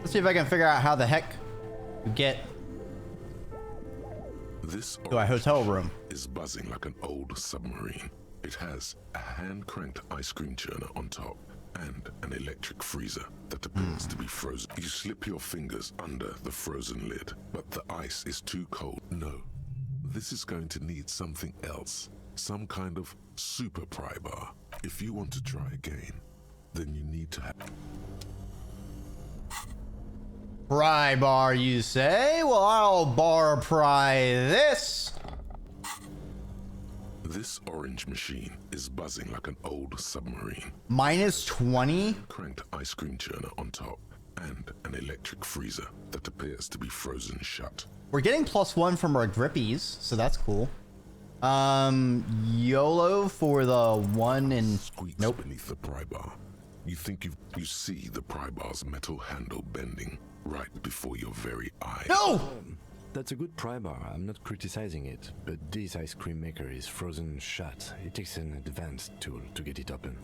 Let's see if I can figure out how the heck you get This to a hotel room. is buzzing like an old submarine. It has a hand-cranked ice cream churner on top and an electric freezer that appears to be frozen. You slip your fingers under the frozen lid, but the ice is too cold. No, this is going to need something else. Some kind of super pry bar. If you want to try again, then you need to have... Pry bar, you say? Well, I'll bar pry this. This orange machine is buzzing like an old submarine. Minus 20? Cranked ice cream churner on top and an electric freezer that appears to be frozen shut. We're getting +1 from our grippies, so that's cool. YOLO for the one and... Squeaks Nope. beneath the pry bar. You think you see the pry bar's metal handle bending right before your very eyes. No! That's a good pry bar, I'm not criticizing it, but this ice cream maker is frozen shut. It takes an advanced tool to get it open.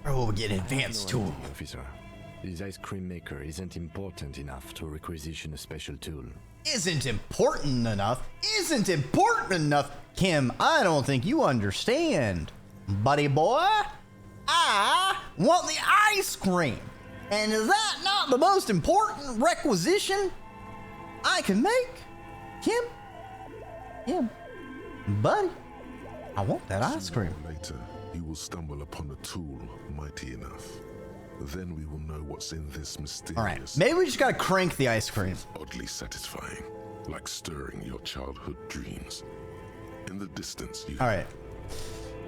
Oh, we'll get an advanced No tool. idea, officer. This ice cream maker isn't important enough to requisition a special tool. Isn't important enough? Isn't important enough? Kim, I don't think you understand. Buddy boy, I want the ice cream. And is that not the most important requisition I can make? Kim, buddy, I want that ice cream. Later, you will stumble upon a tool mighty enough. Then we will know what's in this mysterious... All right, maybe we just gotta crank the ice cream. Oddly satisfying, like stirring your childhood dreams. In the distance, you... All right.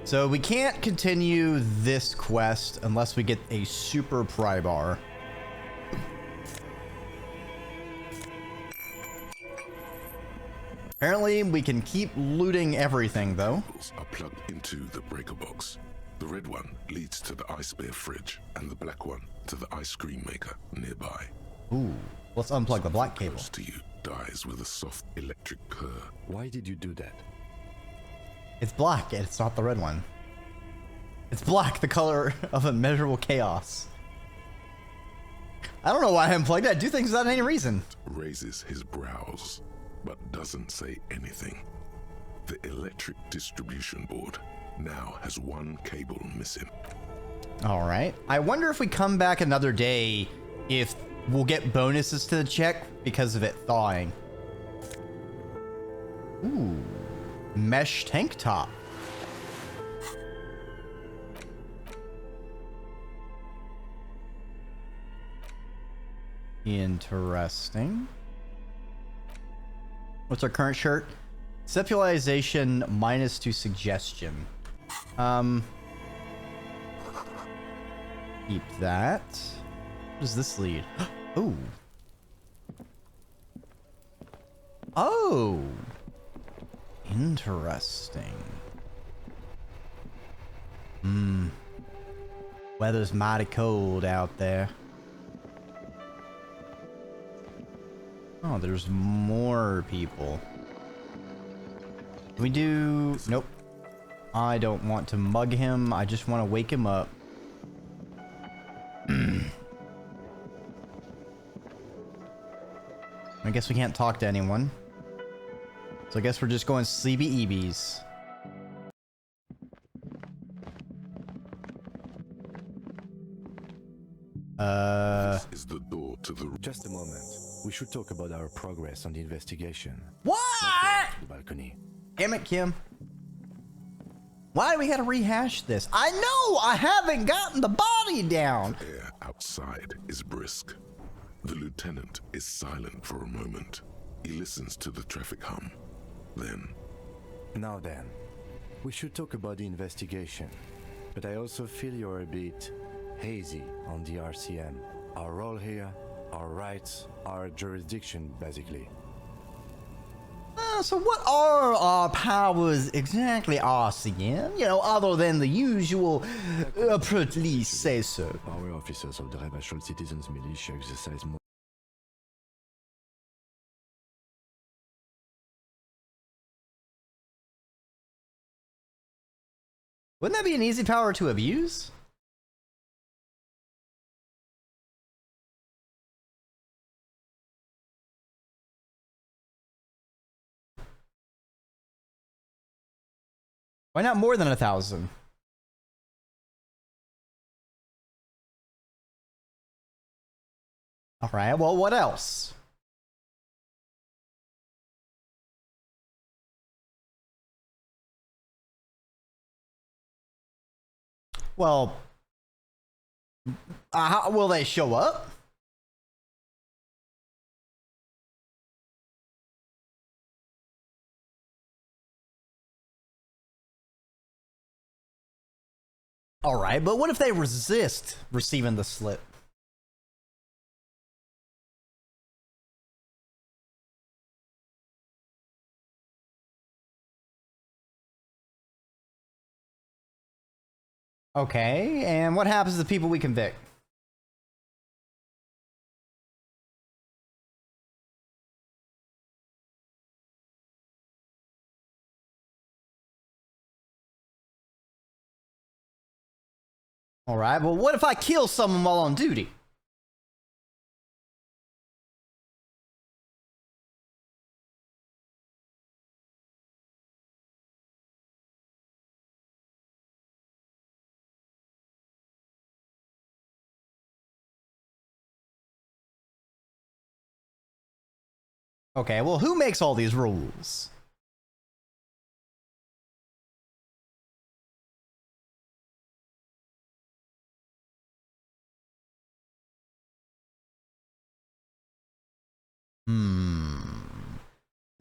So we can't continue this quest unless we get a super pry bar. Apparently, we can keep looting everything, though. are plugged into the breaker box. The red one leads to the ice bear fridge, and the black one to the ice cream maker nearby. Ooh, let's unplug the black cable. Close to you dies with a soft electric purr. Why did you do that? It's black, and it's not the red one. It's black, the color of immeasurable chaos. I don't know why I unplugged it. I do things without any reason. Raises his brows, but doesn't say anything. The electric distribution board now has one cable missing. All right. I wonder if we come back another day, if we'll get bonuses to the check because of it thawing. Ooh, mesh tank top. Interesting. What's our current shirt? Conceptualization -2 suggestion. Keep that. What does this lead? Oh. Oh. Interesting. Weather's mighty cold out there. Oh, there's more people. We do... Nope. I don't want to mug him. I just want to wake him up. I guess we can't talk to anyone. So I guess we're just going sleepy eebies. This is the door to the... Just a moment. We should talk about our progress on the investigation. What? The balcony. Damn it, Kim. Why do we gotta rehash this? I know I haven't gotten the body down. The air outside is brisk. The lieutenant is silent for a moment. He listens to the traffic hum. Then, Now then, we should talk about the investigation. But I also feel you're a bit hazy on the RCM. Our role here, our rights, our jurisdiction, basically. So what are our powers exactly, RCM? You know, other than the usual police say so. Our officers of the Rebel Citizens Militia exercise more. Wouldn't that be an easy power to abuse? Why not more than 1,000? All right, well, what else? Well, how will they show up? All right, but what if they resist receiving the slip? Okay, and what happens to the people we convict? All right, well, what if I kill someone while on duty? Okay, well, who makes all these rules?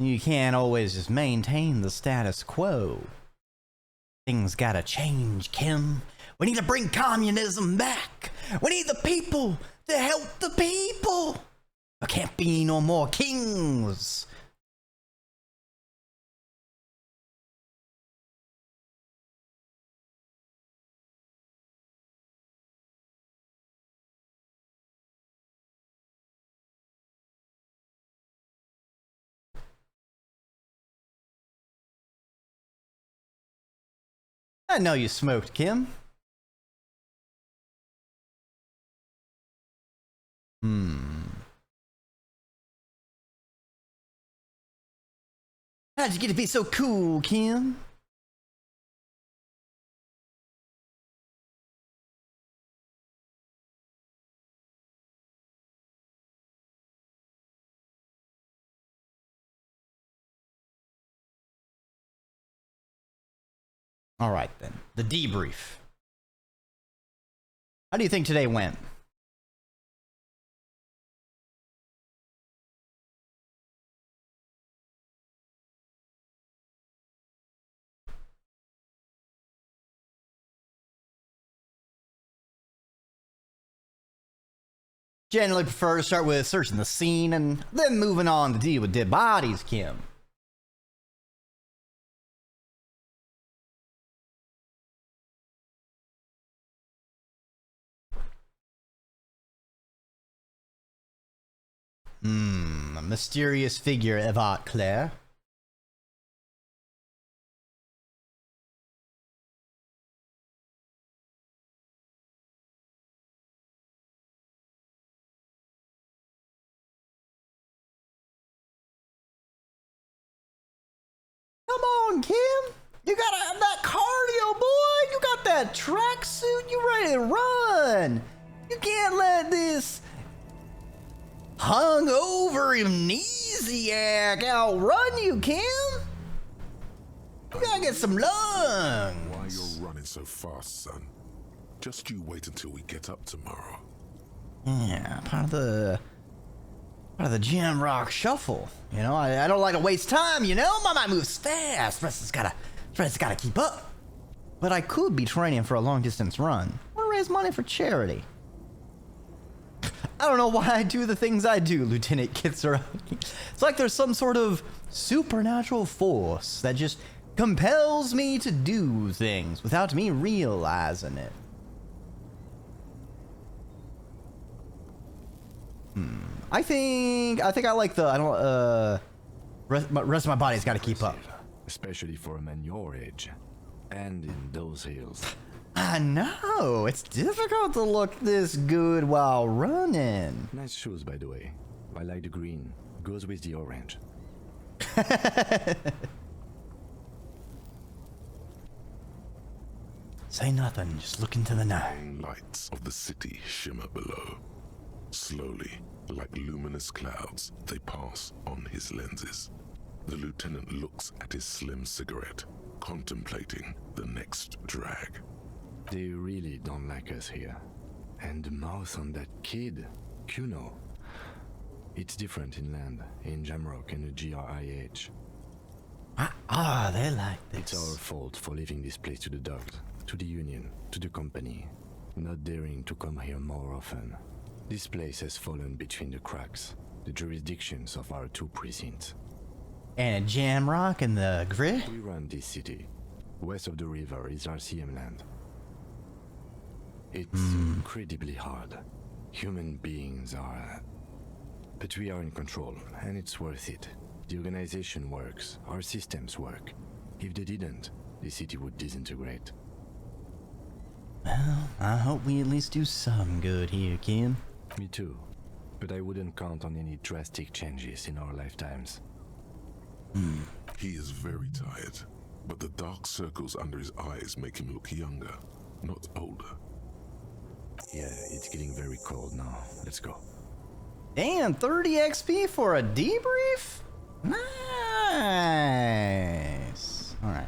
You can't always just maintain the status quo. Things gotta change, Kim. We need to bring communism back. We need the people to help the people. There can't be no more kings. I know you smoked, Kim. How'd you get to be so cool, Kim? All right, then. The debrief. How do you think today went? Generally prefer to start with searching the scene and then moving on to deal with dead bodies, Kim. A mysterious figure, Evat Claire. Come on, Kim. You gotta have that cardio, boy. You got that tracksuit. You ready to run. You can't let this hungover amnesiac outrun you, Kim. You gotta get some lungs. Why you're running so fast, son? Just you wait until we get up tomorrow. Yeah, part of the gym rock shuffle. You know, I don't like to waste time, you know? My mind moves fast. Rest gotta keep up. But I could be training for a long distance run or raise money for charity. I don't know why I do the things I do, Lieutenant Kitsuragi. It's like there's some sort of supernatural force that just compels me to do things without me realizing it. I think I like the rest of my body's got to keep up. Especially for a man your age. And in those hills. I know, it's difficult to look this good while running. Nice shoes, by the way. I like the green. Goes with the orange. Say nothing, just look into the night. Main lights of the city shimmer below. Slowly, like luminous clouds, they pass on his lenses. The lieutenant looks at his slim cigarette, contemplating the next drag. They really don't like us here. And the mouth on that kid, Kuno. It's different inland, in Jamrock and the GRIH. They like this. It's our fault for leaving this place to the dogs, to the union, to the company, not daring to come here more often. This place has fallen between the cracks, the jurisdictions of our two precincts. And Jamrock and the Grit? We run this city. West of the river is RCM land. It's incredibly hard. Human beings are... But we are in control, and it's worth it. The organization works, our systems work. If they didn't, the city would disintegrate. Well, I hope we at least do some good here, Kim. Me too. But I wouldn't count on any drastic changes in our lifetimes. He is very tired, but the dark circles under his eyes make him look younger, not older. Yeah, it's getting very cold now. Let's go. Damn, 30 XP for a debrief? Nice. Alright.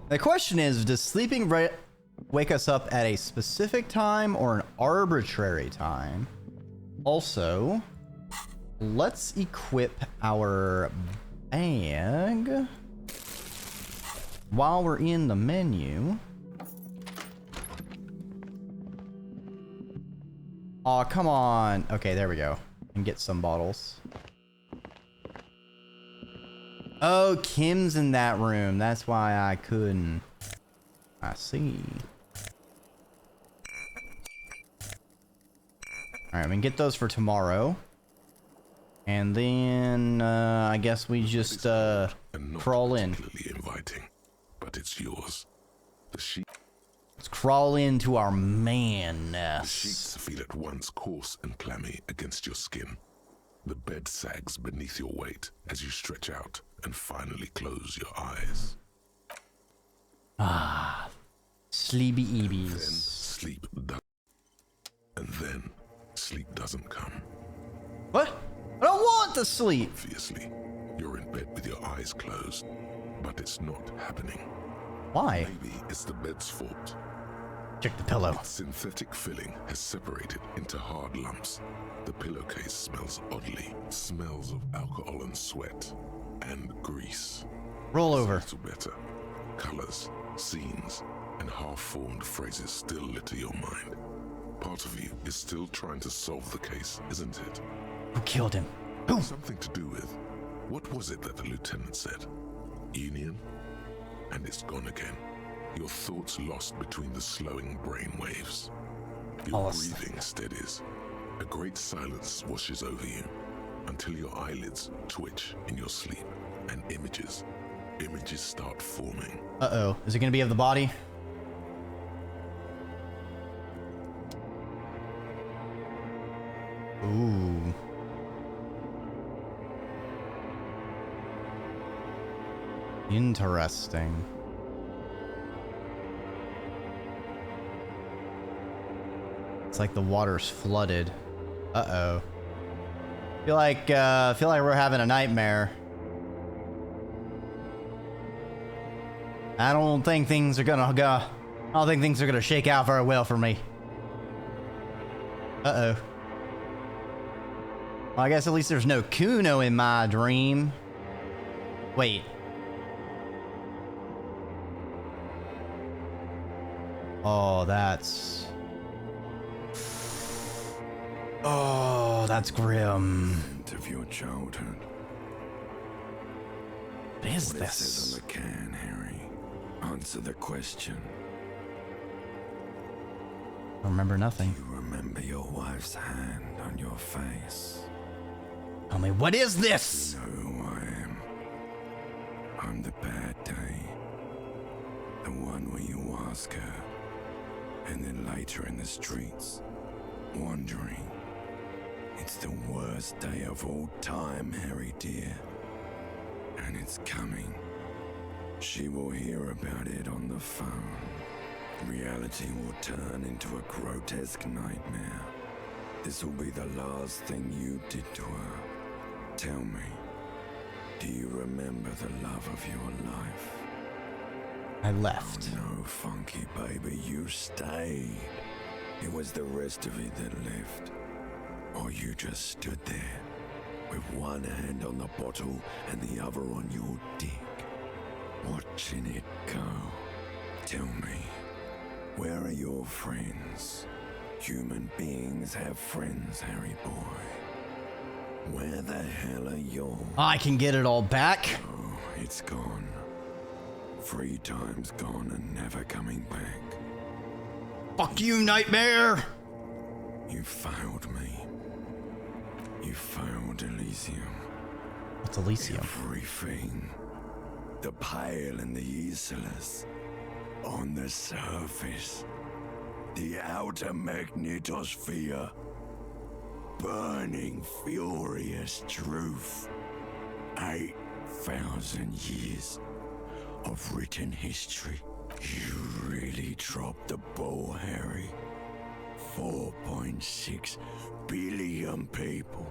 The question is, does sleeping wake us up at a specific time or an arbitrary time? Also, let's equip our bag while we're in the menu. Aw, come on. Okay, there we go. And get some bottles. Oh, Kim's in that room. That's why I couldn't. I see. Alright, we can get those for tomorrow. And then, I guess we just, crawl in. Particularly inviting, but it's yours. The sheet. Let's crawl into our man The sheets nest. feel at once coarse and clammy against your skin. The bed sags beneath your weight as you stretch out and finally close your eyes. Sleepy Then eebies. sleep does, and then sleep doesn't come. What? I don't want to sleep. Obviously, you're in bed with your eyes closed, but it's not happening. Why? Maybe it's the bed's fault. Check the pillow. Its synthetic filling has separated into hard lumps. The pillowcase smells oddly. Smells of alcohol and sweat and grease. Roll A over. little better. Colors, scenes, and half-formed phrases still litter your mind. Part of you is still trying to solve the case, isn't it? Who killed him? Who? Something to do with... What was it that the lieutenant said? Union? And it's gone again. Your thoughts lost between the slowing brain waves. Your Lost. breathing steadies. A great silence washes over you until your eyelids twitch in your sleep and images start forming. Uh-oh. Is it gonna be of the body? Ooh. Interesting. It's like the water's flooded. Uh-oh. Feel like we're having a nightmare. I don't think things are gonna shake out very well for me. Uh-oh. Well, I guess at least there's no Kuno in my dream. Wait. Oh, that's grim. End of your childhood. What is What it says this? on the can, Harry. Answer the question. I remember nothing. You remember your wife's hand on your face. Tell me, what is this? You know who I am. I'm the bad day. The one where you ask her, and then later in the streets, wondering. It's the worst day of all time, Harry dear. And it's coming. She will hear about it on the phone. Reality will turn into a grotesque nightmare. This will be the last thing you did to her. Tell me, do you remember the love of your life? I left. No, Funky baby, you stay. It was the rest of it that left. Or you just stood there, with one hand on the bottle and the other on your dick, watching it go. Tell me, where are your friends? Human beings have friends, Harry boy. Where the hell are yours? I can get it all back. Oh, it's gone. 3 times gone and never coming back. Fuck you, nightmare! You failed me. You failed Elysium. What's Elysium? Everything. The pale and the useless. On the surface. The outer magnetosphere. Burning, furious truth. 8,000 years of written history. You really dropped the ball, Harry. 4.6 billion people.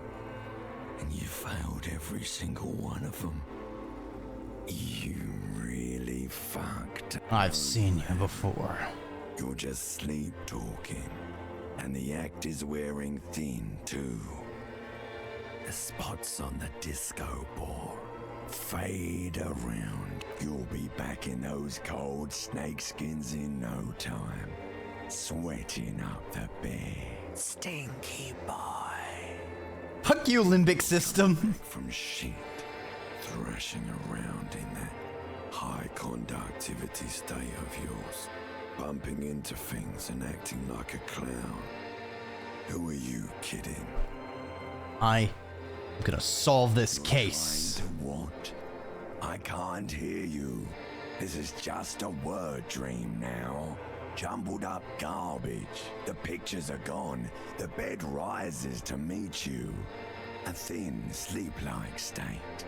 And you failed every single one of them. You really fucked. I've seen you before. You're just sleep talking. And the act is wearing thin, too. The spots on the disco ball fade around. You'll be back in those cold snakeskins in no time. Sweating up the bed. Stinky boy. Fuck you, limbic system. From shit. Thrashing around in that high conductivity state of yours. Bumping into things and acting like a clown. Who are you kidding? I'm gonna solve this case. Trying to what? I can't hear you. This is just a word dream now. Jumbled up garbage. The pictures are gone. The bed rises to meet you. A thin, sleep-like state.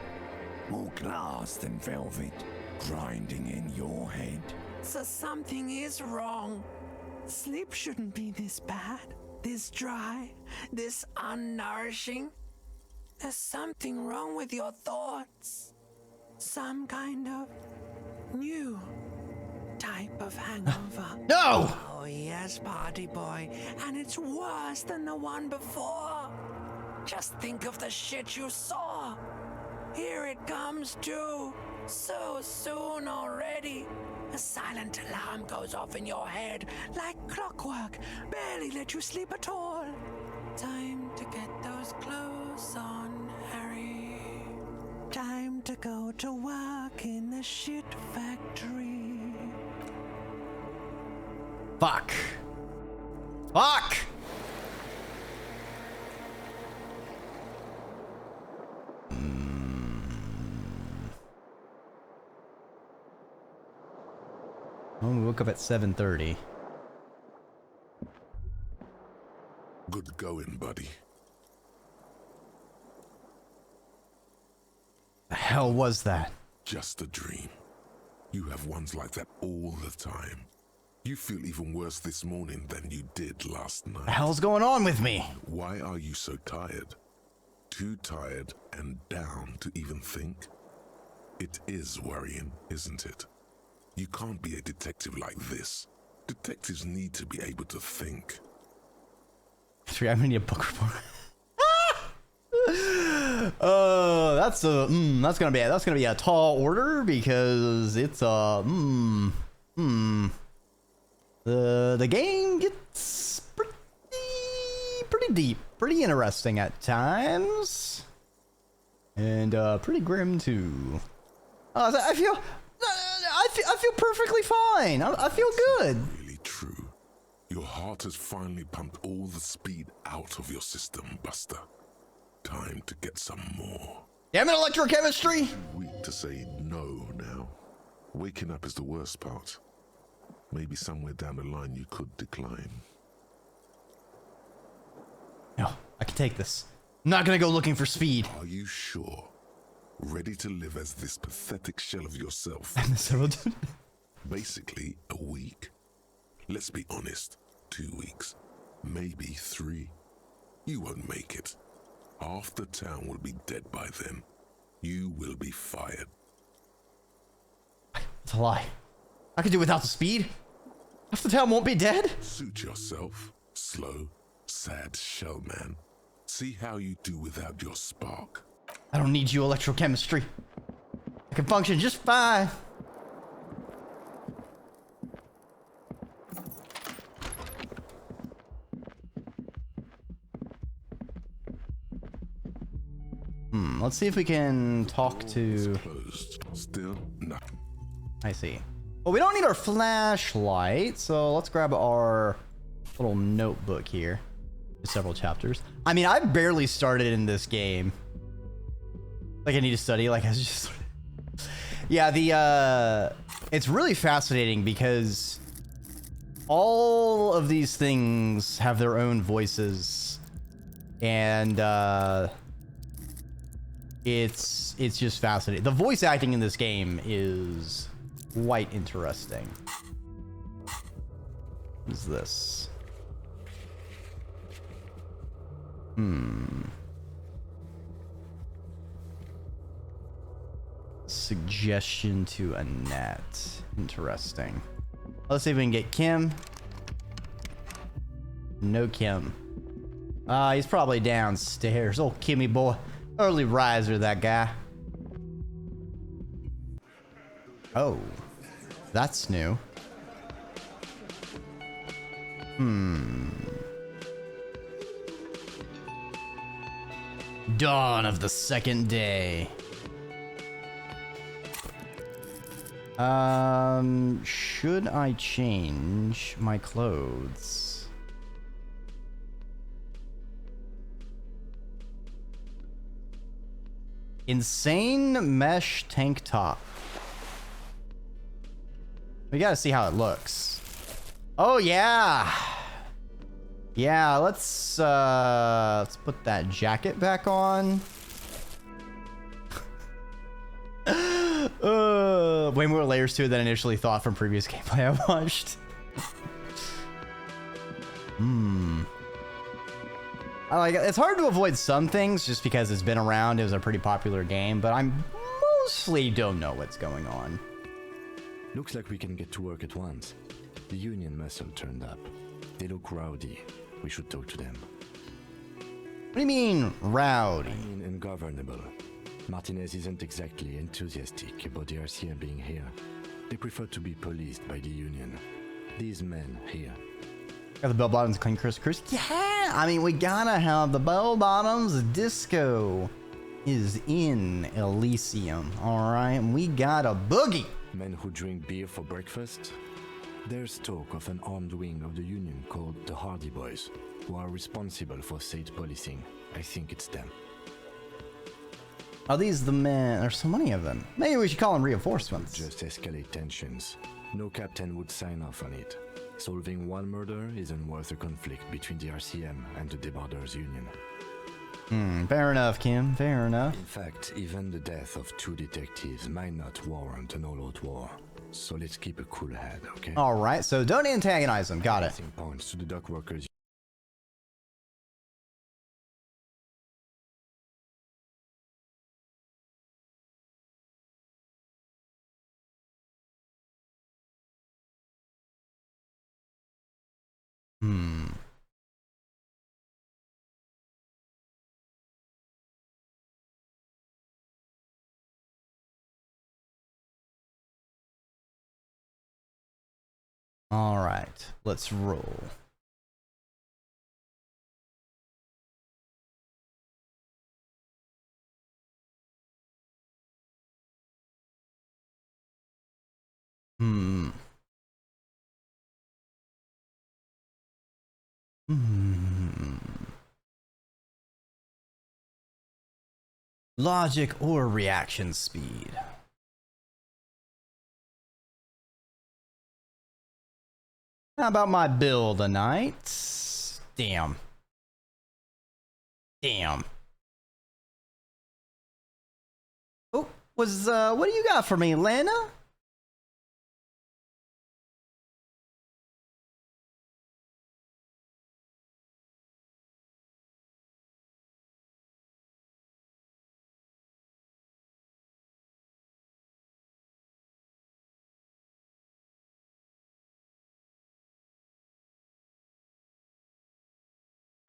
More glass than velvet. Grinding in your head. So something is wrong. Sleep shouldn't be this bad, this dry, this unnourishing. There's something wrong with your thoughts. Some kind of new type of hangover. No! Oh yes, party boy, and it's worse than the one before. Just think of the shit you saw. Here it comes too. So soon already. A silent alarm goes off in your head like clockwork, barely let you sleep at all. Time to get those clothes on, Harry. Time to go to work in the shit factory. Fuck. Fuck! Well, we woke up at 7:30. Good going, buddy. The hell was that? Just a dream. You have ones like that all the time. You feel even worse this morning than you did last The night. hell's going on with me? Why are you so tired? Too tired and down to even think? It is worrying, isn't it? You can't be a detective like this. Detectives need to be able to think. I need a book report. That's gonna be a tall order because it's the game gets pretty deep, pretty interesting at times, and pretty grim too. I feel perfectly fine. I feel good. Really true. Your heart has finally pumped all the speed out of your system, Buster. Time to get some more. Damn it, electrochemistry! Weak to say no now. Waking up is the worst part. Maybe somewhere down the line you could decline. No, I can take this. I'm not gonna go looking for speed. Are you sure? ready to live as this pathetic shell of yourself. Basically, a week. Let's be honest, 2 weeks, maybe 3. You won't make it. Half the town will be dead by then. You will be fired. It's a lie. I could do without the speed. Half the town won't be dead. Suit yourself, slow, sad shell man. See how you do without your spark. I don't need you, electrochemistry. I can function just fine. Let's see if we can talk to... Closed. Still nothing. I see. Well, we don't need our flashlight, so let's grab our little notebook here. Several chapters. I mean, I barely started in this game. Like, I need to study. Like, I was just... Yeah, it's really fascinating because all of these things have their own voices. And, it's just fascinating. The voice acting in this game is quite interesting. What is this? Suggestion to Annette. Interesting. Let's see if we can get Kim. No Kim. He's probably downstairs. Oh, Kimmy boy. Early riser, that guy. Oh. That's new. Dawn of the second day. Should I change my clothes? Insane mesh tank top. We gotta see how it looks. Oh yeah. Yeah, let's put that jacket back on. Way more layers to it than I initially thought from previous gameplay I watched. I like it. It's hard to avoid some things just because it's been around. It was a pretty popular game, but I mostly don't know what's going on. Looks like we can get to work at once. The Union muscle turned up. They look rowdy. We should talk to them. What do you mean, rowdy? I mean, ungovernable. Martinez isn't exactly enthusiastic about the RCM being here. They prefer to be policed by the Union. These men here. Got the bell bottoms clean, Chris. Yeah, I mean, we gotta have the bell bottoms. Disco is in Elysium, all right? And we got a boogie. Men who drink beer for breakfast? There's talk of an armed wing of the Union called the Hardy Boys, who are responsible for state policing. I think it's them. Are these the men? There's so many of them. Maybe we should call them reinforcements. Just escalate tensions. No captain would sign off on it. Solving one murder isn't worth a conflict between the RCM and the Debarders Union. Fair enough, Kim. Fair enough. In fact, even the death of 2 detectives might not warrant an all-out war. So let's keep a cool head, okay? All right, so don't antagonize them. Got it. Everything points to the dock workers. All right, let's roll. Logic or reaction speed? How about my build tonight? Damn. Damn. Ooh, What do you got for me, Lena?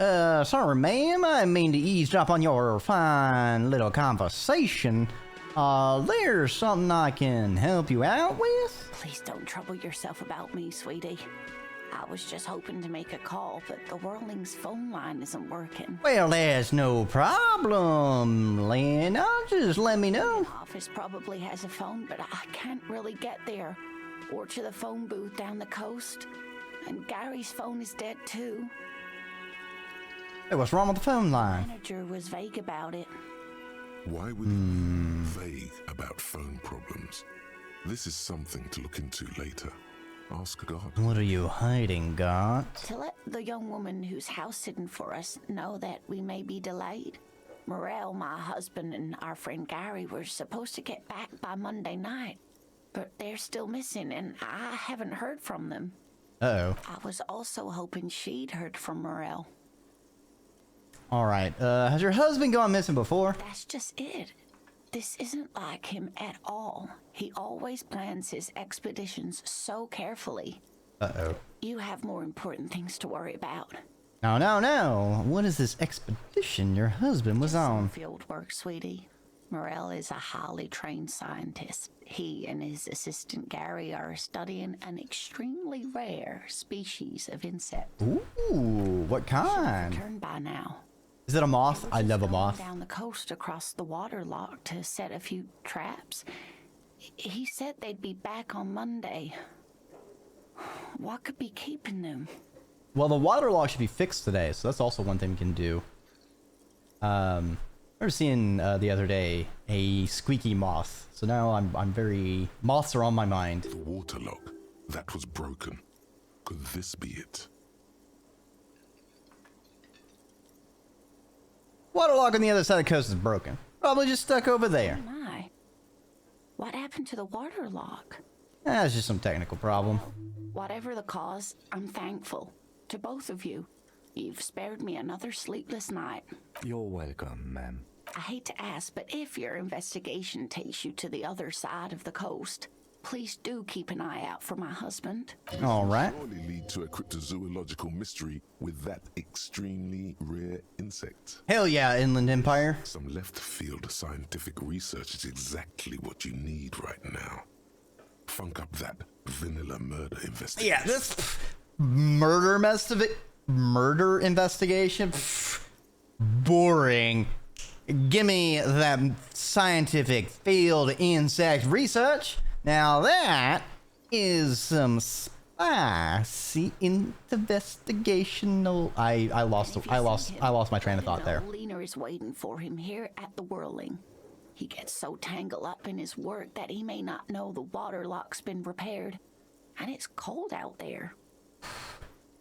Sorry, ma'am. I didn't mean to eavesdrop on your fine little conversation. There's something I can help you out with? Please don't trouble yourself about me, sweetie. I was just hoping to make a call, but the Whirling's phone line isn't working. Well, there's no problem, Lena. Just let me know. The office probably has a phone, but I can't really get there. Or to the phone booth down the coast. And Gary's phone is dead too. Hey, what's wrong with the phone The line? manager was vague about it. Why would he be vague about phone problems? This is something to look into later. Ask God. What are you hiding, Got? To let the young woman who's house sitting for us know that we may be delayed. Morel, my husband, and our friend Gary were supposed to get back by Monday night, but they're still missing, and I haven't heard from them. Uh-oh. I was also hoping she'd heard from Morel. Alright, has your husband gone missing before? That's just it. This isn't like him at all. He always plans his expeditions so carefully. Uh-oh. You have more important things to worry about. No. What is this expedition your husband was Some on? field work, sweetie. Morel is a highly trained scientist. He and his assistant Gary are studying an extremely rare species of insect. Ooh, what kind? Returned by now. Is it a moth? I love a Going moth. down the coast across the water lock to set a few traps. He said they'd be back on Monday. What could be keeping them? Well, the water lock should be fixed today, so that's also one thing we can do. I remember seeing the other day a squeaky moth, so now I'm very... Moths are on my mind. The water lock. That was broken. Could this be it? Water lock on the other side of the coast is broken. Probably just stuck over there. My. What happened to the water lock? That's just some technical problem. Whatever the cause, I'm thankful. To both of you. You've spared me another sleepless night. You're welcome, ma'am. I hate to ask, but if your investigation takes you to the other side of the coast, please do keep an eye out for my husband. All right. Surely lead to a cryptozoological mystery with that extremely rare insect. Hell yeah, Inland Empire. Some left-field scientific research is exactly what you need right now. Funk up that vanilla murder investigation. Yeah, this murder investigation. Boring. Give me that scientific field insect research. Now that is some spicy investigational. I lost my train of thought there. Lena is waiting for him here at the Whirling. He gets so tangled up in his work that he may not know the water lock's been repaired, and it's cold out there.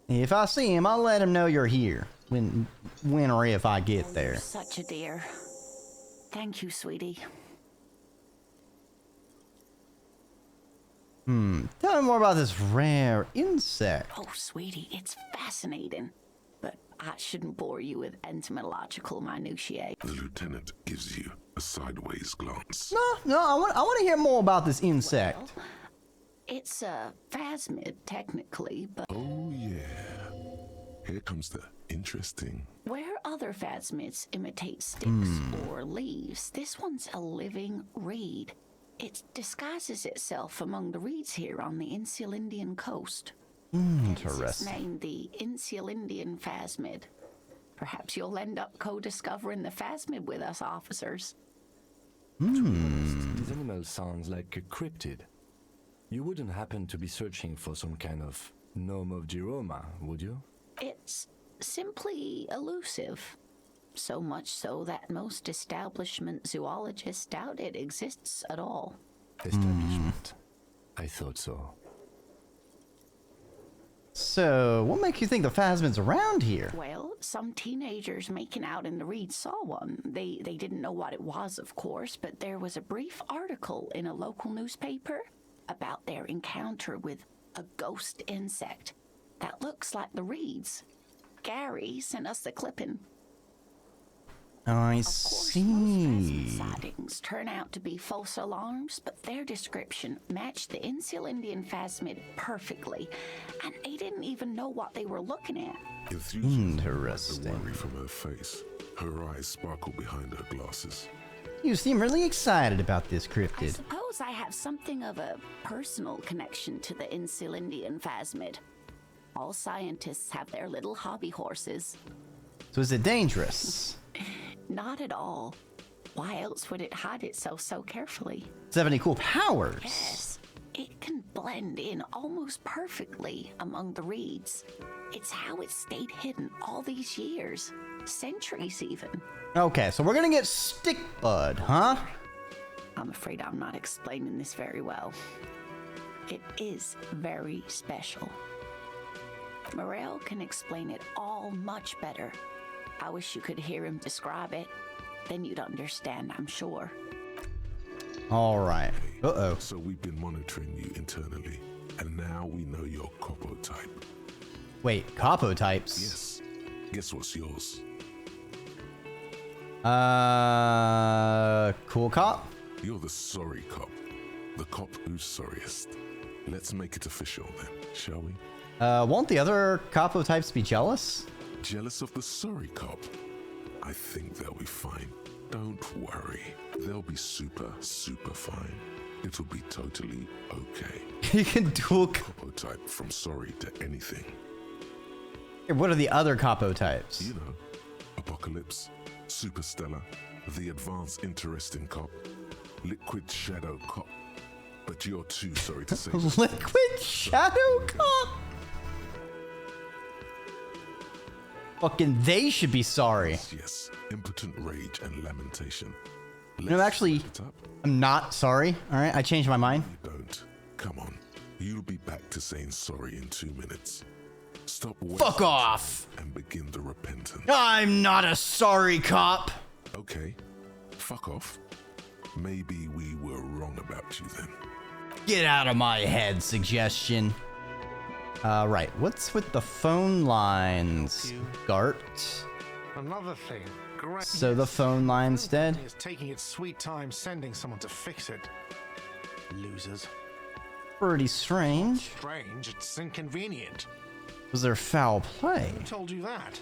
If I see him, I'll let him know you're here. When or if I get there. Such a dear. Thank you, sweetie. Tell me more about this rare insect. Oh, sweetie, it's fascinating. But I shouldn't bore you with entomological minutiae. The lieutenant gives you a sideways glance. No, I want to hear more about this insect. Well, it's a phasmid, technically, but Oh yeah. Here comes the interesting. where other phasmids imitate sticks or leaves, this one's a living reed. It disguises itself among the reeds here on the Insulindian coast. It's Interesting. named the Insulindian phasmid. Perhaps you'll end up co-discovering the phasmid with us, officers. This animal sounds like a cryptid. You wouldn't happen to be searching for some kind of gnome of Jeroma, would you? It's simply elusive. So much so that most establishment zoologists doubt it exists at all. Establishment. I thought so. So, what makes you think the Phasmid's around here? Well, some teenagers making out in the reed saw one. They didn't know what it was, of course, but there was a brief article in a local newspaper about their encounter with a ghost insect that looks like the reeds. Gary sent us the clipping. I Of course, most see. pheasant sightings turn out to be false alarms, but their description matched the Insular Indian phasmid perfectly, and they didn't even know what they were looking at. Enthusiasm, Interesting. the worry from her face. Her eyes sparkle behind her glasses. You seem really excited about this I cryptid. suppose I have something of a personal connection to the Insular Indian phasmid. All scientists have their little hobby horses. So is it dangerous? Not at all. Why else would it hide itself so carefully? Does it have any cool powers? Yes, it can blend in almost perfectly among the reeds. It's how it stayed hidden all these years, centuries even. Okay, so we're gonna get stick bud, huh? I'm afraid I'm not explaining this very well. It is very special. Morel can explain it all much better. I wish you could hear him describe it. Then you'd understand, I'm sure. All right. Uh-oh. So we've been monitoring you internally, and now we know your Copo type. Wait, capo types? Yes. Guess what's yours? Cool cop? You're the sorry cop. The cop who's sorriest. Let's make it official then, shall we? Won't the other capo types be jealous? Jealous of the sorry cop? I think they'll be fine. Don't worry. They'll be super, super fine. It'll be totally okay. You can dual. Capo type from sorry to anything. What are the other capo types? You know, Apocalypse, Superstellar, the advanced interesting cop, Liquid Shadow cop. But you're too sorry to say this. Liquid Shadow Cop? Fucking they should be sorry. Yes, impotent rage and lamentation. No, actually, wrap it up. I'm not sorry. Alright, I changed my mind. You don't. Come on. You'll be back to saying sorry in 2 minutes. Stop Fuck off! and begin the repentance. I'm not a sorry cop. Okay. Fuck off. Maybe we were wrong about you then. Get out of my head, suggestion. Right. What's with the phone lines, Gart? Another thing. Great. So the phone line's dead? Is taking its sweet time sending someone to fix it. Losers. Pretty strange. Strange, it's inconvenient. Was there foul play? Who told you that?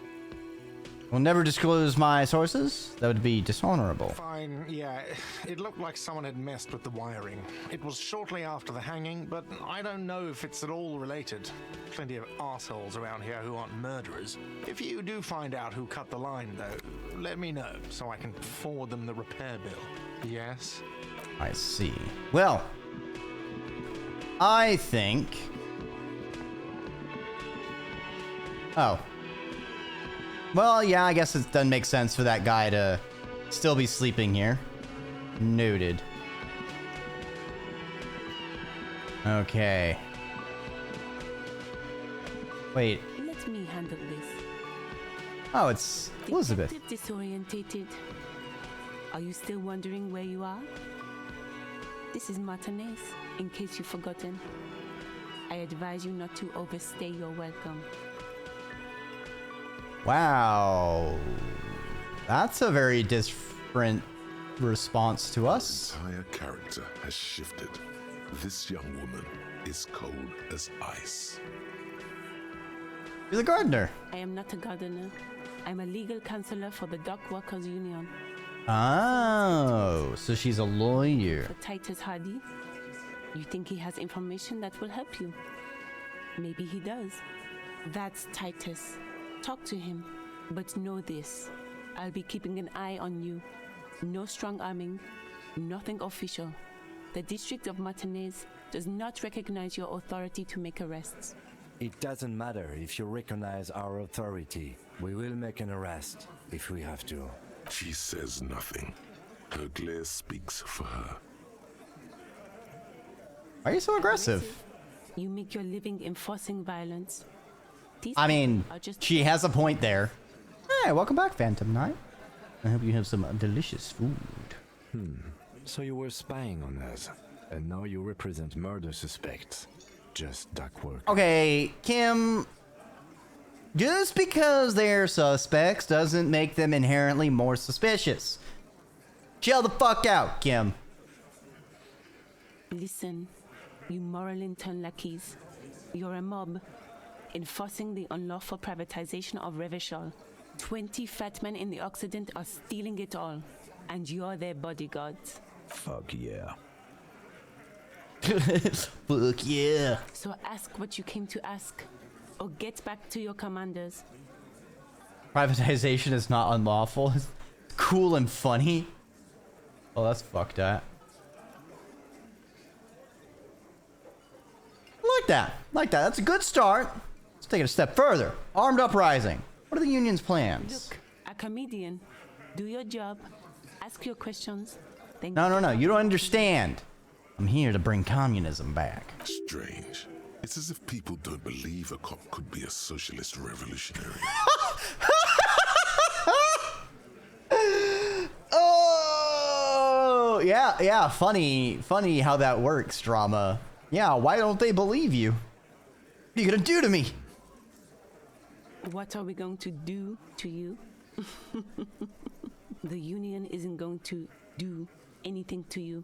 Will never disclose my sources. That would be dishonorable. Fine, yeah. It looked like someone had messed with the wiring. It was shortly after the hanging, but I don't know if it's at all related. Plenty of assholes around here who aren't murderers. If you do find out who cut the line, though, let me know so I can forward them the repair bill. Yes? I see. Well, I think... Oh. Well, yeah, I guess it doesn't make sense for that guy to still be sleeping here. Noted. Okay. Wait. Let me handle this. Oh, it's Elizabeth. Detective disorientated. Are you still wondering where you are? This is Martinez, in case you've forgotten. I advise you not to overstay your welcome. Wow. That's a very different response to us. Entire character has shifted. This young woman is cold as ice. You're the gardener. I am not a gardener. I'm a legal counselor for the Dock Workers Union. Oh, so she's a lawyer. For Titus Hardy, you think he has information that will help you? Maybe he does. That's Titus. Talk to him, but know this. I'll be keeping an eye on you. No strong arming, nothing official. The District of Martinez does not recognize your authority to make arrests. It doesn't matter if you recognize our authority. We will make an arrest if we have to. She says nothing. Her glare speaks for her. Why are you so aggressive? You make your living enforcing violence. These I mean, are just she has a point there. Hey, welcome back, Phantom Knight. I hope you have some delicious food. So you were spying on us, and now you represent murder suspects. Just duck work. Okay, Kim. Just because they're suspects doesn't make them inherently more suspicious. Chill the fuck out, Kim. Listen, you moral intern lackeys. You're a mob, enforcing the unlawful privatization of Revachol. 20 fat men in the Occident are stealing it all, and you're their bodyguards. Fuck yeah. Fuck yeah. So ask what you came to ask, or get back to your commanders. Privatization is not unlawful. It's cool and funny. Oh, that's fucked up. Like that. Like that. That's a good start. Let's take it a step further. Armed uprising. What are the union's plans? Look, a comedian. Do your job. Ask your questions. Then No. You don't understand. I'm here to bring communism back. Strange. It's as if people don't believe a cop could be a socialist revolutionary. Oh, yeah. Funny how that works, drama. Yeah, why don't they believe you? What are you gonna do to me? what are we going to do to you? The union isn't going to do anything to you.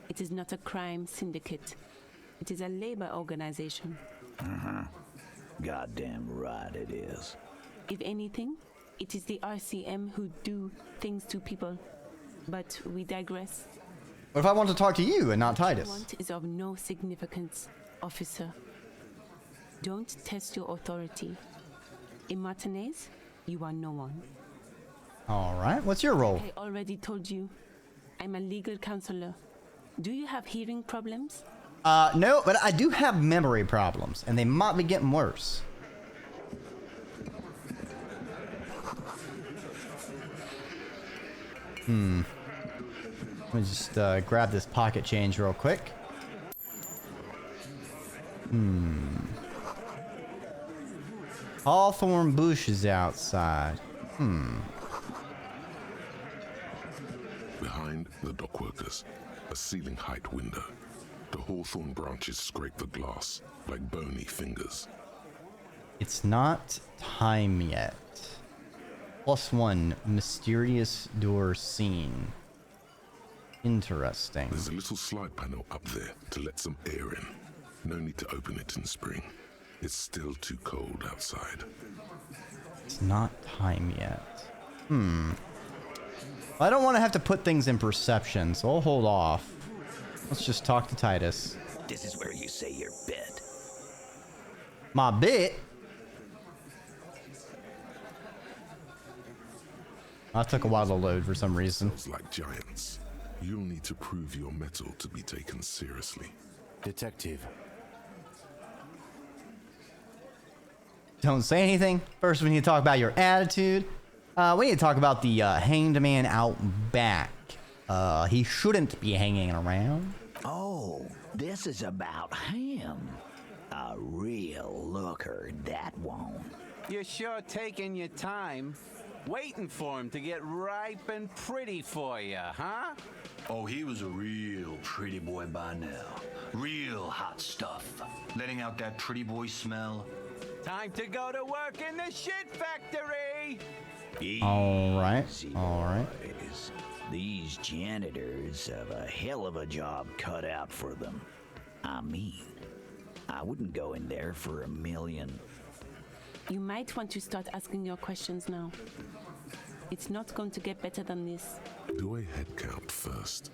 It is not a crime syndicate. It is a labor organization. Goddamn right it is. If anything, it is the RCM who do things to people. But we digress. What if I want to talk to you and not What Titus? you want is of no significance, officer. Don't test your authority. In Martinez, you are no one. All right, what's your role? I already told you. I'm a legal counselor. Do you have hearing problems? No, but I do have memory problems, and they might be getting worse. Let me just grab this pocket change real quick. Hawthorn bushes outside. Behind the dockworkers, a ceiling height window. The hawthorn branches scrape the glass like bony fingers. It's not time yet. +1, mysterious door seen. Interesting. There's a little slide panel up there to let some air in. No need to open it in spring. It's still too cold outside. It's not time yet. I don't want to have to put things in perception, so I'll hold off. Let's just talk to Titus. This is where you say your bit. My bit? That took a while to load for some reason. Cells like giants. You'll need to prove your metal to be taken seriously. Detective, Don't say anything. First, we need to talk about your attitude. We need to talk about the hanged man out back. He shouldn't be hanging around. Oh, this is about him. A real looker, that won't. You're sure taking your time, waiting for him to get ripe and pretty for you, huh? Oh, he was a real pretty boy by now. Real hot stuff. Letting out that pretty boy smell. Time to go to work in the shit factory! All right. Easy, All right. boys. These janitors have a hell of a job cut out for them. I mean, I wouldn't go in there for $1 million. You might want to start asking your questions now. It's not going to get better than this. Do a head count first.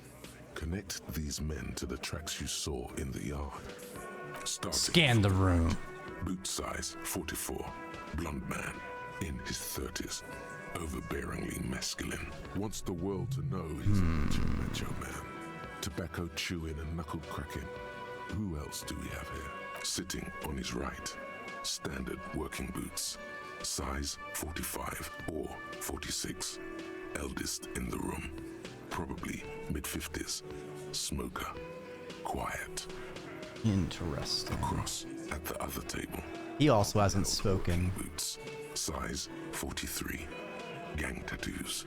Connect these men to the tracks you saw in the yard. Starting Scan the room. boot size 44, blonde man, in his 30s, overbearingly masculine. Wants the world to know he's a macho man. Tobacco chewing and knuckle cracking. Who else do we have here? Sitting on his right, standard working boots, size 45 or 46, eldest in the room, probably mid-50s, smoker, quiet. Interesting. Across at the other table, He also hasn't spoken. Boots, size 43. Gang tattoos.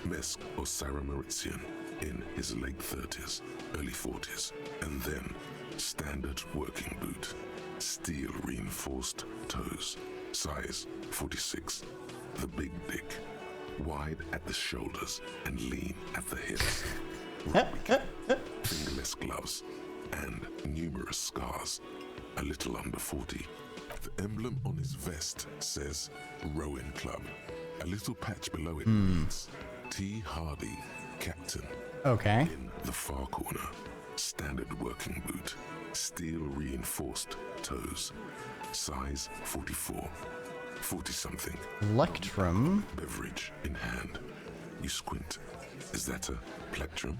Mesk or Sarah Mauritian in his late 30s, early 40s. And then standard working boot. Steel reinforced toes. Size 46. The big dick. Wide at the shoulders and lean at the hips. Fingerless gloves and numerous scars. A little under 40. The emblem on his vest says Rowing Club. A little patch below it reads T. Hardy, Captain. Okay. In the far corner, standard working boot. Steel reinforced toes. Size 44. 40-something. Electrum. Beverage in hand. You squint. Is that a plectrum?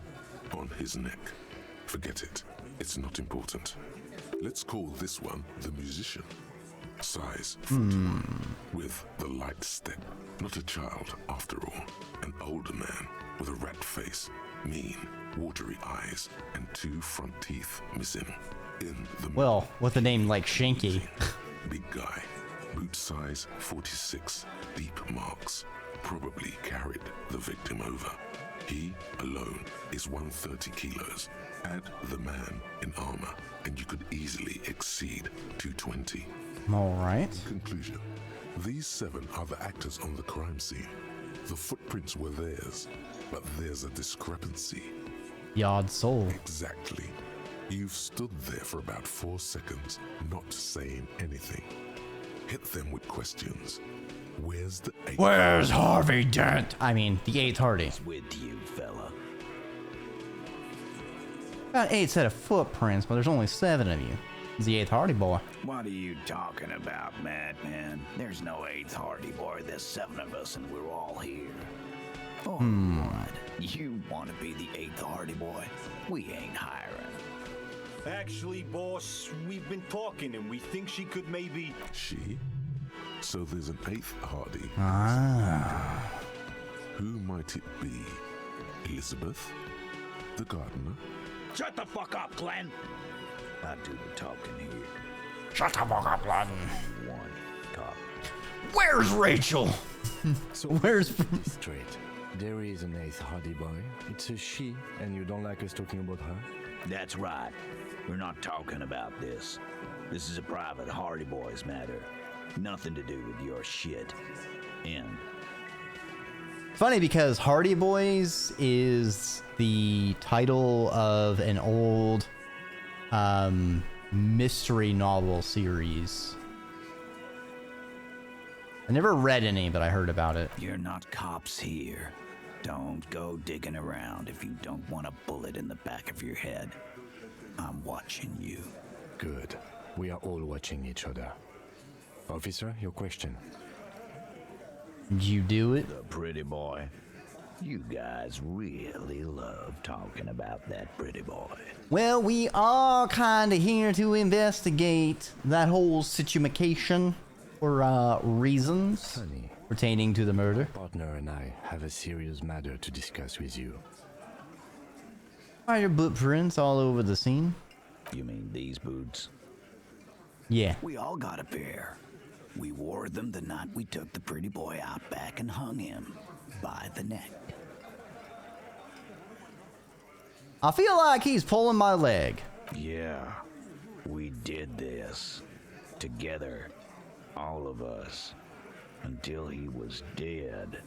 On his neck. Forget it. It's not important. Let's call this one the musician. Size 41. With the light step. Not a child, after all. An older man with a rat face, mean, watery eyes, and 2 front teeth missing. In the Well, with a name like Shanky. Big guy. Boot size 46. Deep marks. Probably carried the victim over. He alone is 130 kilos. Add the man in armor, and you could easily exceed 220. Alright. In conclusion, these 7 are the actors on the crime scene. The footprints were theirs, but there's a discrepancy. The odd soul. Exactly. You've stood there for about 4 seconds, not saying anything. Hit them with questions. Where's the 8th? Where's Harvey Dent? I mean, the 8th Hardy. With you, fella. Got 8 set of footprints, but there's only 7 of you. It's the 8th Hardy boy. What are you talking about, madman? There's no 8th Hardy boy. There's 7 of us, and we're all here. Oh, what? You want to be the 8th Hardy boy? We ain't hiring. Actually, boss, we've been talking, and we think she could maybe... She? So there's an 8th Hardy. Ah. Who might it be? Elizabeth? The gardener? Shut the fuck up, Glenn! I do the talking here. Shut the fuck up, Glenn. One talk. Where's Rachel? So Where's... straight. There is an 8th Hardy boy. It's a she, and you don't like us talking about her? That's right. We're not talking about this. This is a private Hardy Boys matter. Nothing to do with your shit. In. Funny because Hardy Boys is the title of an old mystery novel series. I never read any, but I heard about it. You're not cops here. Don't go digging around if you don't want a bullet in the back of your head. I'm watching you. Good. We are all watching each other. Officer, your question. Did you do it? The pretty boy. You guys really love talking about that pretty boy. Well, we are kind of here to investigate that whole situation for reasons Honey, pertaining to the murder. partner and I have a serious matter to discuss with you. Are your footprints all over the scene? You mean these boots? Yeah. We all got a pair. We wore them the night we took the pretty boy out back and hung him by the neck. I feel like he's pulling my leg. Yeah, we did this together, all of us, until he was dead.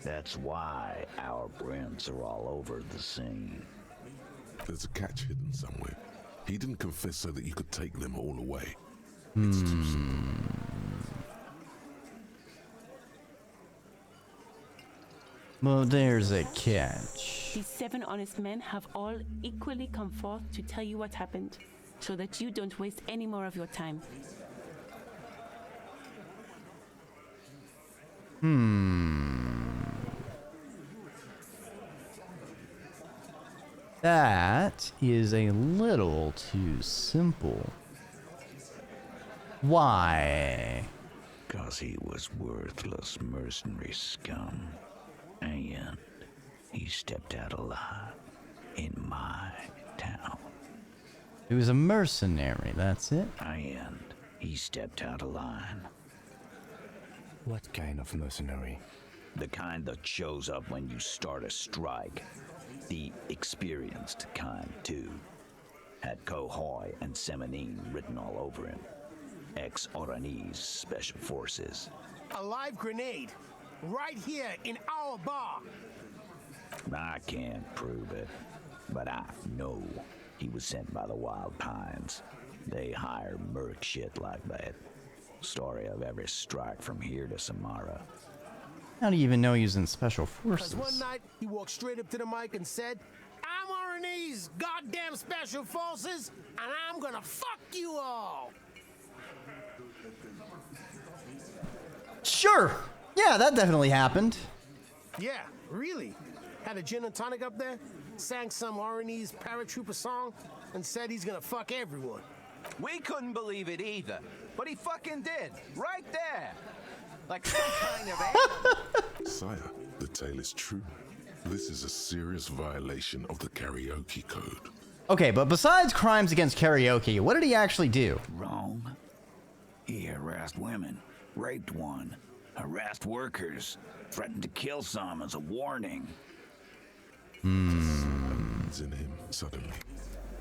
That's why our prints are all over the scene. There's a catch hidden somewhere. He didn't confess so that you could take them all away. It's too simple. Well, there's a catch. These 7 honest men have all equally come forth to tell you what happened, so that you don't waste any more of your time. That is a little too simple. Why? 'Cause he was worthless mercenary scum. And he stepped out alive in my town. He was a mercenary, that's it. And he stepped out of line. What kind of mercenary? The kind that shows up when you start a strike. The experienced kind, too. Had Kohoi and Semenine written all over him. Ex-Oranese Special Forces. A live grenade, right here in our bar. I can't prove it, but I know he was sent by the Wild Pines. They hire merc shit like that. Story of every strike from here to Samara. How do you even know he was in Special Forces? Because one night, he walked straight up to the mic and said, I'm Oranese goddamn Special Forces, and I'm gonna fuck you all. Sure. Yeah, that definitely happened. Yeah, really. Had a gin and tonic up there, sang some Oranese paratrooper song, and said he's gonna fuck everyone. We couldn't believe it either, but he fucking did, right there. Like some kind of animal. Sire, the tale is true. This is a serious violation of the karaoke code. Okay, but besides crimes against karaoke, what did he actually do? Wrong. He harassed women, raped one, harassed workers, threatened to kill some as a warning. It's in him suddenly.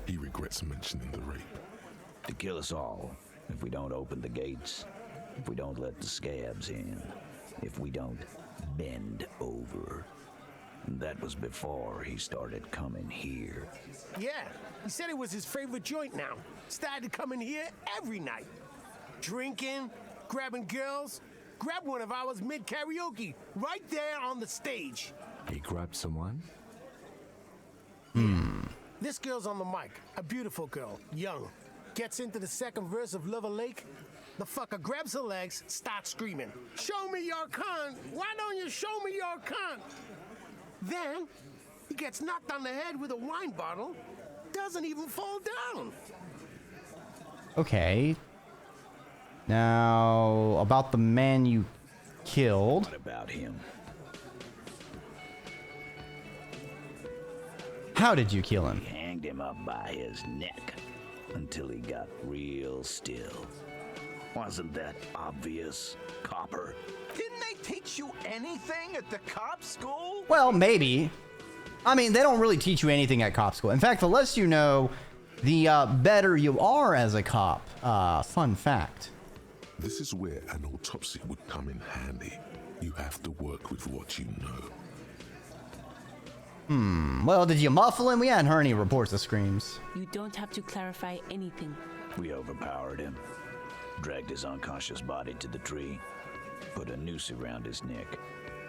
He regrets mentioning the rape. To kill us all, if we don't open the gates, if we don't let the scabs in, if we don't bend over. That was before he started coming here. Yeah, he said it was his favorite joint now. Started coming here every night. Drinking, grabbing girls. Grabbed one of ours mid-karaoke, right there on the stage. He grabbed someone? This girl's on the mic, a beautiful girl, young. Gets into the second verse of Lover Lake. The fucker grabs her legs, starts screaming, show me your cunt! Why don't you show me your cunt? Then, he gets knocked on the head with a wine bottle, doesn't even fall down. Okay. Now, about the man you killed. What about him? How did you kill him? He hanged him up by his neck until he got real still. Wasn't that obvious, Copper? Didn't they teach you anything at the cop school? Well, maybe. I mean, they don't really teach you anything at cop school. In fact, the less you know, the better you are as a cop. Fun fact. This is where an autopsy would come in handy. You have to work with what you know. Well, did you muffle him? We hadn't heard any reports of screams. You don't have to clarify anything. We overpowered him, dragged his unconscious body to the tree, put a noose around his neck,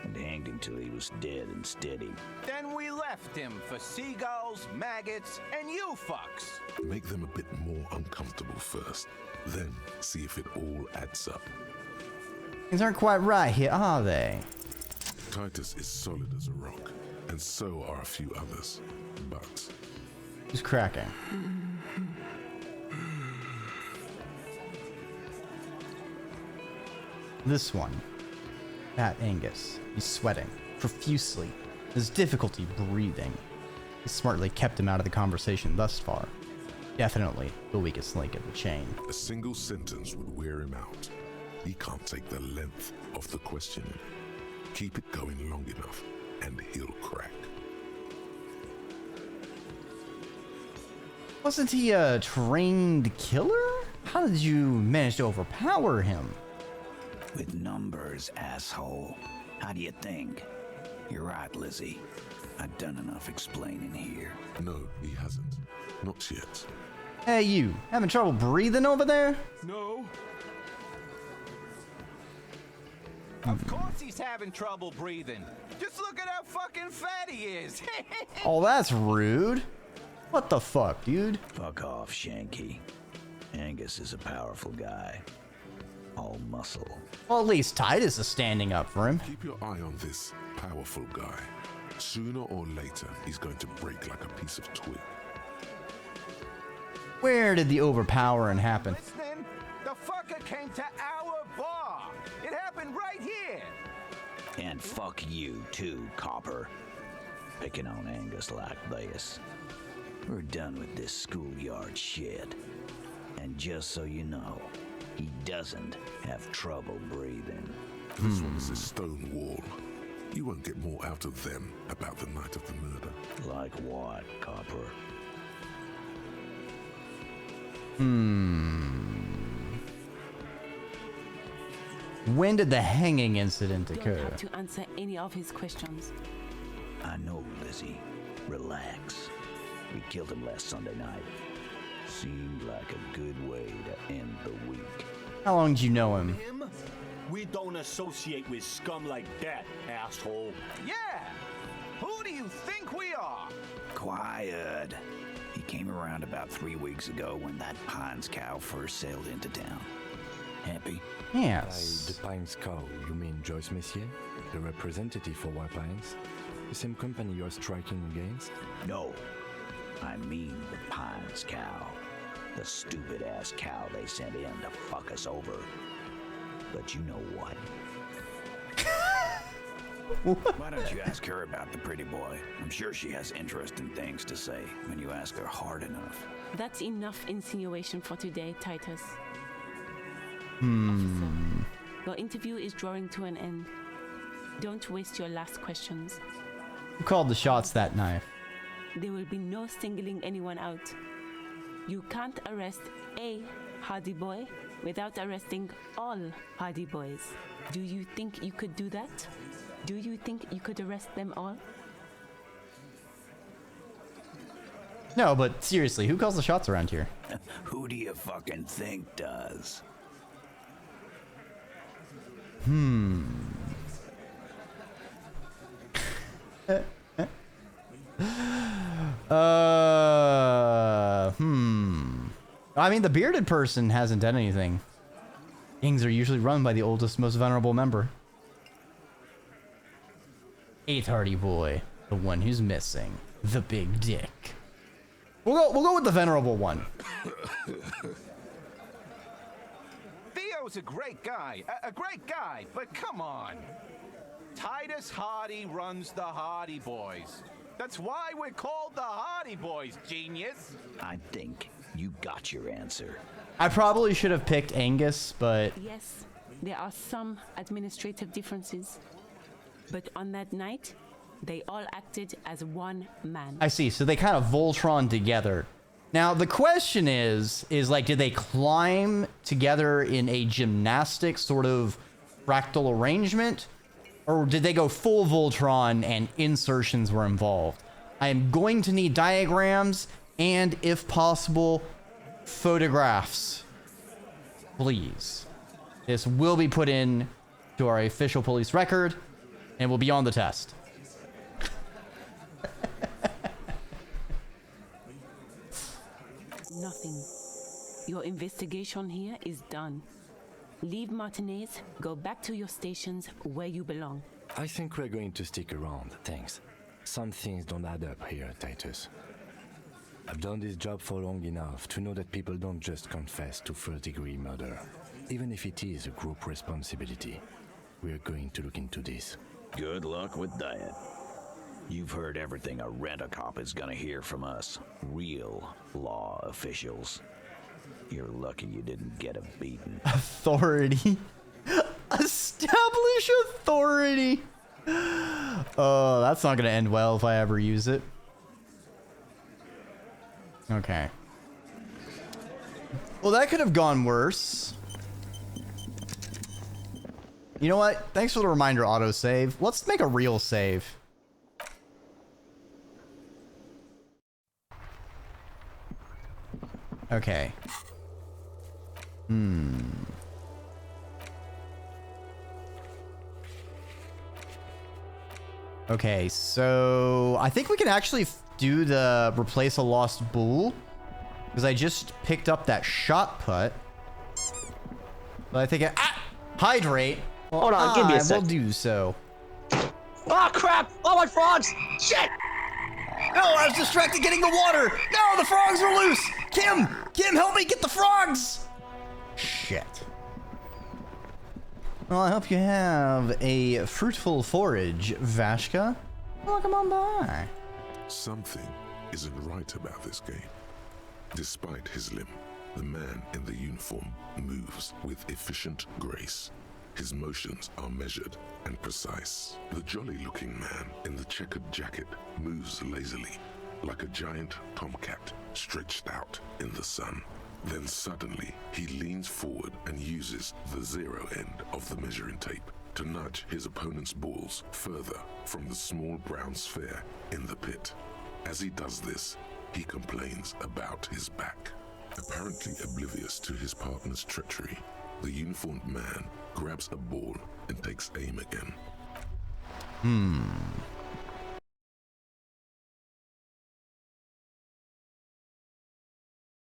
and hanged him till he was dead and steady. Then we left him for seagulls, maggots, and you fucks. Make them a bit more uncomfortable first, then see if it all adds up. Things aren't quite right here, are they? Titus is solid as a rock, and so are a few others, but... Who's cracking? This one. Fat Angus. He's sweating profusely. Has difficulty breathing. He smartly kept him out of the conversation thus far. Definitely the weakest link in the chain. A single sentence would wear him out. He can't take the length of the questioning. Keep it going long enough, and he'll crack. Wasn't he a trained killer? How did you manage to overpower him? With numbers, asshole. How do you think? You're right, Lizzie. I've done enough explaining here. No, he hasn't. Not yet. Hey, you. Having trouble breathing over there? No. Of course he's having trouble breathing. Just look at how fucking fat he is. Oh, that's rude. What the fuck, dude? Fuck off, Shanky. Angus is a powerful guy. All muscle. Well, at least Titus is standing up for him. Keep your eye on this powerful guy. Sooner or later, he's going to break like a piece of twig. Where did the overpowering happen? Listening? The fucker came to our bar. It happened right here. And fuck you too, Copper. Picking on Angus like this. We're done with this schoolyard shit. And just so you know, He doesn't have trouble breathing. This one is a stone wall. You won't get more out of them about the night of the murder. Like what, Copper? When did the hanging incident You don't occur? have to answer any of his questions. I know, Lizzie. Relax. We killed him last Sunday night. Seemed like a good way to end the week. How long did you know him? Him? We don't associate with scum like that, asshole. Yeah! Who do you think we are? Quiet. He came around about 3 weeks ago when that Pines cow first sailed into town. Happy? Yes. By the Pines cow, you mean Joyce Messier, the representative for White Pines? The same company you're striking against? No. I mean the Pines cow. The stupid-ass cow they sent in to fuck us over. But you know what? Why don't you ask her about the pretty boy? I'm sure she has interesting things to say when you ask her hard enough. That's enough insinuation for today, Titus. Officer, your interview is drawing to an end. Don't waste your last questions. Who called the shots that night? There will be no singling anyone out. You can't arrest a Hardy Boy without arresting all Hardy Boys. Do you think you could do that? Do you think you could arrest them all? No, but seriously, who calls the shots around here? Who do you fucking think does? I mean, the bearded person hasn't done anything. Gangs are usually run by the oldest, most vulnerable member. 8th Hardy Boy, the one who's missing, the big dick. We'll go with the venerable one. Theo's a great guy, a great guy, but come on. Titus Hardy runs the Hardy Boys. That's why we're called the Hardy Boys, genius. I think you got your answer. I probably should have picked Angus, but Yes, there are some administrative differences. But on that night, they all acted as one man. I see. So they kind of Voltron together. Now, the question is like, did they climb together in a gymnastic sort of fractal arrangement? Or did they go full Voltron and insertions were involved? I am going to need diagrams and, if possible, photographs. Please. This will be put in to our official police record and will be on the test. Nothing. Your investigation here is done. Leave Martinez, go back to your stations where you belong. I think we're going to stick around, thanks. Some things don't add up here, Titus. I've done this job for long enough to know that people don't just confess to first-degree murder. Even if it is a group responsibility, we're going to look into this. Good luck with that. You've heard everything a rent-a-cop is gonna hear from us, real law officials. You're lucky you didn't get a beating. Authority. Establish authority. Oh, that's not gonna end well if I ever use it. Okay. Well, that could have gone worse. You know what? Thanks for the reminder, autosave. Let's make a real save. Okay. Okay, so I think we can actually do the replace a lost bull, because I just picked up that shot put. But I think hydrate. Well, Hold on, give me a sec. I will do so. Oh crap! Oh my frogs! Shit! No, I was distracted getting the water. No, the frogs are loose. Kim, help me get the frogs. Shit. Well, I hope you have a fruitful forage, Vashka. Welcome on by. Something isn't right about this game. Despite his limp, The man in the uniform moves with efficient grace. His motions are measured and precise. The jolly-looking man in the checkered jacket moves lazily, like a giant tomcat stretched out in the sun. Then suddenly, he leans forward and uses the zero end of the measuring tape to nudge his opponent's balls further from the small brown sphere in the pit. As he does this, he complains about his back. Apparently oblivious to his partner's treachery, the uniformed man grabs a ball and takes aim again.